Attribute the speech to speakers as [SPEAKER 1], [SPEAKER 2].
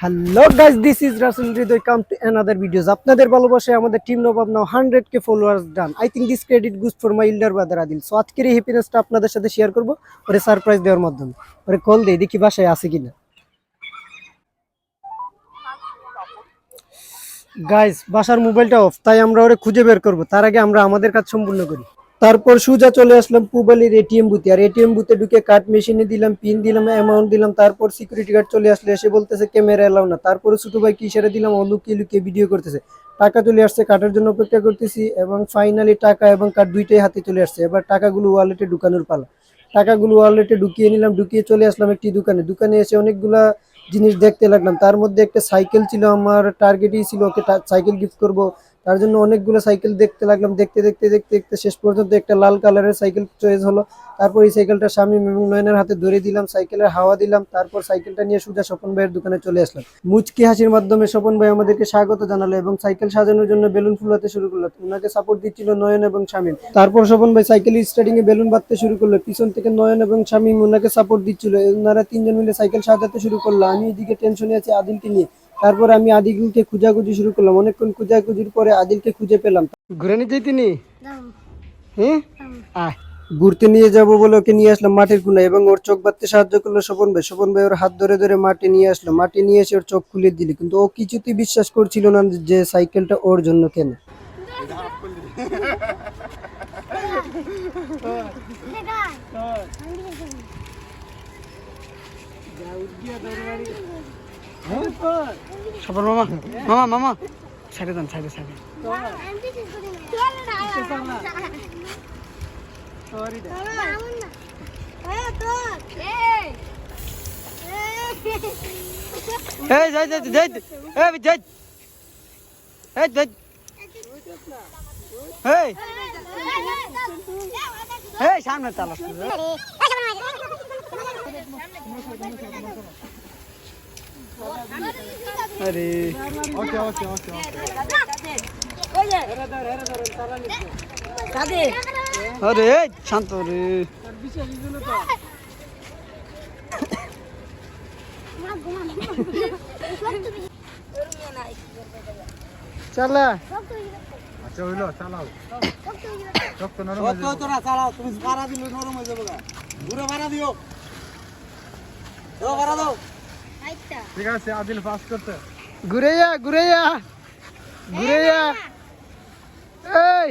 [SPEAKER 1] Hello guys, this is Rasel Hridoy, come to another videos. আপনাদের ভালোবাসায় আমাদের team Nawab now 100k followers done. I think this credit goes for my elder brother Adil. So আজকের এই হ্যাপিনেসটা আপনাদের সাথে share করবো, ওরে সারপ্রাইজ দেওয়ার মাধ্যমে। ওরে কল দেই, দেখি বাসায় আছে কিনা। গাইস, বাসার মোবাইলটা অফ, তাই আমরা ওরে খুঁজে বের করবো। তার আগে আমরা আমাদের কাজ সম্পূর্ণ করি। তারপর সোজা চলে আসলাম পুবালির এটিএম বুথে। আর এটিএম বুথে ঢুকে কার্ড মেশিনে দিলাম, পিন দিলাম, অ্যামাউন্ট দিলাম। তারপর সিকিউরিটি গার্ড চলে আসলে এসে বলতেছে ক্যামেরা এলাও না। তারপরে ছোট ভাই কি ইশারা দিলাম, ও লুকিয়ে লুকিয়ে ভিডিও করতেছে। টাকা চলে আসছে, কার্ডের জন্য অপেক্ষা করতেছি এবং ফাইনালি টাকা এবং কার্ড দুইটাই হাতে চলে আসছে। এবার টাকাগুলো ওয়ালেটে ঢুকানোর পালা। টাকাগুলো ওয়ালেটে ঢুকিয়ে নিলাম, ঢুকিয়ে চলে আসলাম একটি দোকানে। দোকানে এসে অনেকগুলা জিনিস দেখতে লাগলাম। তার মধ্যে একটা সাইকেল ছিল, আমার টার্গেটই ছিল ওকে সাইকেল গিফট করব। তার জন্য অনেকগুলো সাইকেল দেখতে লাগলাম। দেখতে দেখতে দেখতে দেখতে শেষ পর্যন্ত একটা লাল কালারের সাইকেল চয়েস হলো। তারপর এই সাইকেলটা শামীম এবং নয়নের হাতে ধরে দিলাম, সাইকেলের হাওয়া দিলাম। তারপর সাইকেলটা নিয়ে সোজা স্বপন ভাইয়ের দোকানে চলে আসলাম। মুচকি হাসির মাধ্যমে স্বপন ভাই আমাদেরকে স্বাগত জানালো এবং সাইকেল সাজানোর জন্য বেলুন ফুলাতে শুরু করলো। ওনাকে সাপোর্ট দিচ্ছিল নয়ন এবং শামীম। তারপর স্বপন ভাই সাইকেল স্টার্টিং এ বেলুন বাঁধতে শুরু করলো। পিছন থেকে নয়ন এবং শামীম ওনাকে সাপোর্ট দিচ্ছিল। ওনারা তিনজন মিলে সাইকেল সাজাতে শুরু করলো। আমি এদিকে টেনশনে আছি আদিলকে নিয়ে। তারপর আমি আদিলকে খুঁজাখুঁজি শুরু করলাম। অনেকক্ষণ খুঁজাখুঁজির পরে আদিলকে খুঁজে পেলাম। ঘুরে নিতে তিনি হ্যাঁ আয় ঘুরতে নিয়ে যাব বলে ওকে নিয়ে আসলাম মাটির কোনায় এবং ওর চোখ বাঁধতে সাহায্য করলো স্বপন ভাই। স্বপন ভাই ওর হাত ধরে ধরে মাটি নিয়ে আসলো। মাটি নিয়ে এসে ওর চোখ খুলে দিল, কিন্তু ও কিছুতেই বিশ্বাস করছিল না যে সাইকেলটা ওর জন্য কেন। স্বপন মামা মামা মামা সাইডে যান, সাইডে সাইডে। এই যাই যাই যাই এই যাই এই যাই এই এই সামনে চালাস। আরে ওকে ওকে ওকে আরে শান্ত রে। চালা আচ্ছা হইলো, চালাও। রক্ত নরম হয়ে যাবে, তোরা চালাও। তুমি ভাড়া দিলে নরম হয়ে যাবে। ঘুরে ভাড়া দিও, দাও ভাড়া দাও। আচ্ছা ঠিক আছে, আদিল পাস করতে। ঘুরে যা ঘুরে যা ঘুরে যা। এই